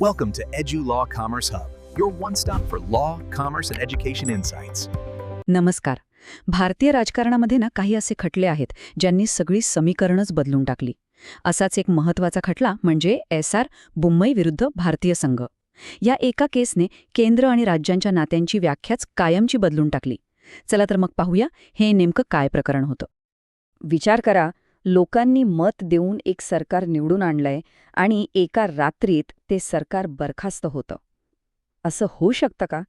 Welcome to Edu Law Commerce Hub, your one-stop for law, commerce, and education insights. नमस्कार. भारतीय राजकारणामध्ये काही असे खटले आहेत ज्यांनी सगळी समीकरणच बदलून टाकली. असाच एक महत्त्वाचा खटला म्हणजे एसआर बुम्मई विरुद्ध भारतीय संघ. या एका केसने केंद्र आणि राज्यांच्या नात्यांची व्याख्याच कायमची बदलून टाकली. चला तर मग पाहूया हे नेमकं काय प्रकरण होतं. विचार करा, लोकांनी मत देऊन एक सरकार निवडून आणलंय आणि एका रात्रीत ते सरकार बरखास्त होतं. असं होऊ शकतं का?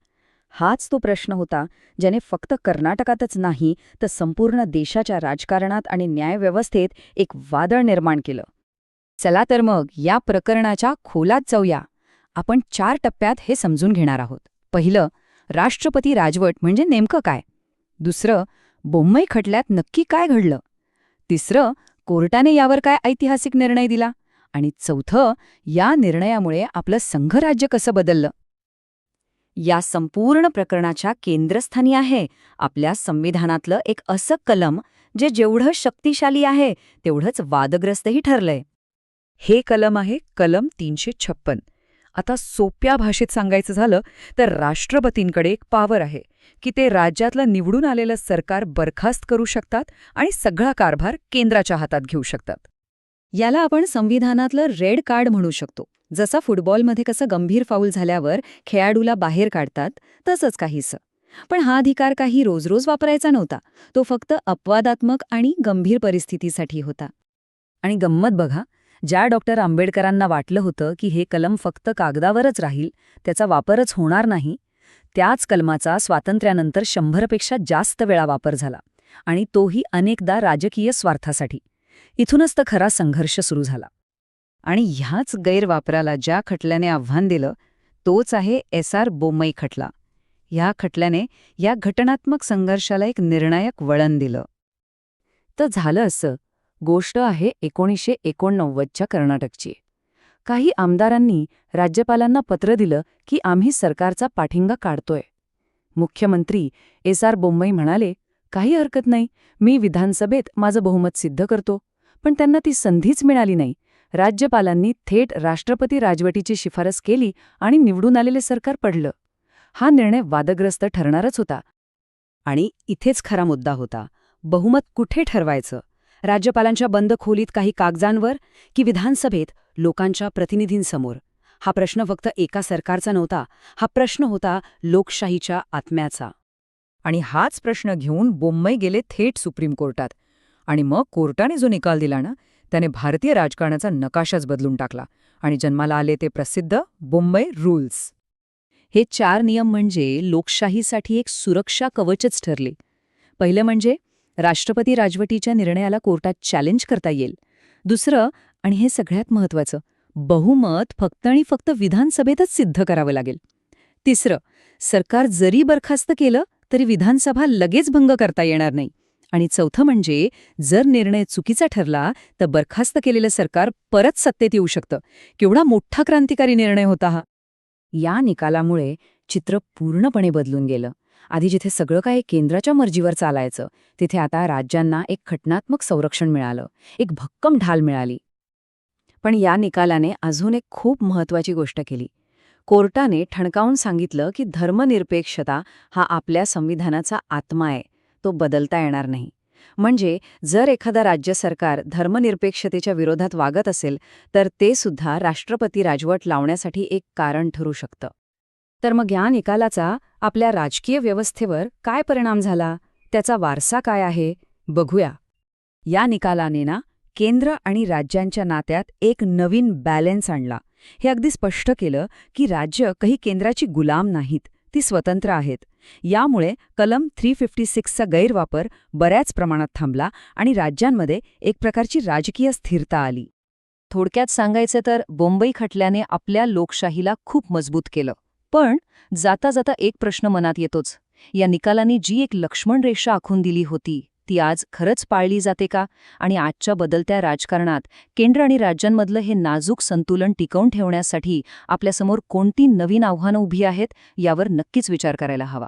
हाच तो प्रश्न होता ज्याने फक्त कर्नाटकातच नाही तर संपूर्ण देशाच्या राजकारणात आणि न्यायव्यवस्थेत एक वादळ निर्माण केलं. चला तर मग या प्रकरणाच्या खोलात जाऊया. आपण 4 टप्प्यात हे समजून घेणार आहोत. पहिलं, राष्ट्रपती राजवट म्हणजे नेमकं काय? दुसरं, बुम्मई खटल्यात नक्की काय घडलं? तिसरं, कोर्टाने यावर काय ऐतिहासिक निर्णय दिला? आणि चौथं, या निर्णयामुळे आपलं संघराज्य कसं बदललं? या संपूर्ण प्रकरणाच्या केंद्रस्थानी आहे आपल्या संविधानातलं एक असं कलम जे जेवढं शक्तिशाली आहे तेवढंच वादग्रस्तही ठरलंय. हे कलम आहे कलम 356. आता सोप्या भाषेत सांगायचं झालं तर राष्ट्रपतींकडे एक पॉवर आहे की ते राज्यातलं निवडून आलेलं सरकार बरखास्त करू शकतात आणि सगळा कारभार केंद्राच्या हातात घेऊ शकतात. याला आपण संविधानातलं रेड कार्ड म्हणू शकतो. जसा फुटबॉलमध्ये कसं गंभीर फाऊल झाल्यावर खेळाडूला बाहेर काढतात तसंच काहीसं. पण हा अधिकार काही रोज रोज वापरायचा नव्हता. तो फक्त अपवादात्मक आणि गंभीर परिस्थितीसाठी होता. आणि गंमत बघा, ज्या डॉक्टर आंबेडकरांना वाटलं होतं की हे कलम फक्त कागदावरच राहील, त्याचा वापरच होणार नाही, त्याच कलमाचा स्वातंत्र्यानंतर 100पेक्षा जास्त वेळा वापर झाला. आणि तोही अनेकदा राजकीय स्वार्थासाठी. इथूनच तर खरा संघर्ष सुरू झाला. आणि ह्याच गैरवापराला ज्या खटल्याने आव्हान दिलं तोच आहे एसआर बुम्मई खटला. ह्या खटल्याने या घटनात्मक संघर्षाला एक निर्णायक वळण दिलं. तर झालं असं, गोष्ट आहे 1989च्या कर्नाटकची. काही आमदारांनी राज्यपालांना पत्र दिलं की आम्ही सरकारचा पाठिंबा काढतोय. मुख्यमंत्री एसआर बुम्मई म्हणाले, काही हरकत नाही, मी विधानसभेत माझं बहुमत सिद्ध करतो. पण त्यांना ती संधीच मिळाली नाही. राज्यपालांनी थेट राष्ट्रपती राजवटीची शिफारस केली आणि निवडून आलेले सरकार पडलं. हा निर्णय वादग्रस्त ठरणारच होता. आणि इथेच खरा मुद्दा होता, बहुमत कुठे ठरवायचं? राज्यपालांच्या बंद खोलीत काही कागदांवर की विधानसभेत लोकांच्या प्रतिनिधींसमोर? हा प्रश्न फक्त एका सरकारचा नव्हता, हा प्रश्न होता लोकशाहीच्या आत्म्याचा. आणि हाच प्रश्न घेऊन बुम्मई गेले थेट सुप्रीम कोर्टात. आणि मग कोर्टाने जो निकाल दिला ना, त्याने भारतीय राजकारणाचा नकाशाच बदलून टाकला आणि जन्माला आले ते प्रसिद्ध बुम्मई रूल्स. हे 4 नियम म्हणजे लोकशाहीसाठी एक सुरक्षा कवचच ठरले. पहिलं म्हणजे राष्ट्रपती राजवटीच्या निर्णयाला कोर्टात चॅलेंज करता येईल. दुसरं, आणि हे सगळ्यात महत्त्वाचं, बहुमत फक्त आणि फक्त विधानसभेतच सिद्ध करावं लागेल. तिसरं, सरकार जरी बरखास्त केलं तरी विधानसभा लगेच भंग करता येणार नाही. आणि चौथं म्हणजे जर निर्णय चुकीचा ठरला तर बरखास्त केलेलं सरकार परत सत्तेत येऊ शकतं. केवढा मोठा क्रांतिकारी निर्णय होता हा. या निकालामुळे चित्र पूर्णपणे बदलून गेलं. आधी जिथे सगळं काही केंद्राच्या मर्जीवर चालायचं, तिथे आता राज्यांना एक घटनात्मक संरक्षण मिळालं, एक भक्कम ढाल मिळाली. पण या निकालाने अजून एक खूप महत्त्वाची गोष्ट केली. कोर्टाने ठणकावून सांगितलं की धर्मनिरपेक्षता हा आपल्या संविधानाचा आत्मा आहे, तो बदलता येणार नाही. म्हणजे जर एखादा राज्य सरकार धर्मनिरपेक्षतेच्या विरोधात वागत असेल तर ते सुद्धा राष्ट्रपती राजवट लावण्यासाठी एक कारण ठरू शकतं. तर मग या निकालाचा आपल्या राजकीय व्यवस्थेवर काय परिणाम झाला, त्याचा वारसा काय आहे, बघूया. या निकालाने ना केंद्र आणि राज्यांच्या नात्यात एक नवीन बॅलन्स आणला. हे अगदी स्पष्ट केलं की राज्य काही केंद्राची गुलाम नाहीत, ती स्वतंत्र आहेत. यामुळे कलम 356चा गैरवापर बऱ्याच प्रमाणात थांबला आणि राज्यांमध्ये एक प्रकारची राजकीय स्थिरता आली. थोडक्यात सांगायचं तर बुम्मई खटल्याने आपल्या लोकशाहीला खूप मजबूत केलं. पण जाता जाता एक प्रश्न मनात येतोच, या निकालाने जी एक लक्ष्मण रेषा आखून दिली होती ती आज खरंच पाळली जाते का? आणि आजच्या बदलत्या राजकारणात केंद्र आणि राज्यांमधलं हे नाजूक संतुलन टिकवून ठेवण्यासाठी आपल्यासमोर कोणती नवीन आव्हानं उभी आहेत यावर नक्कीच विचार करायला हवा.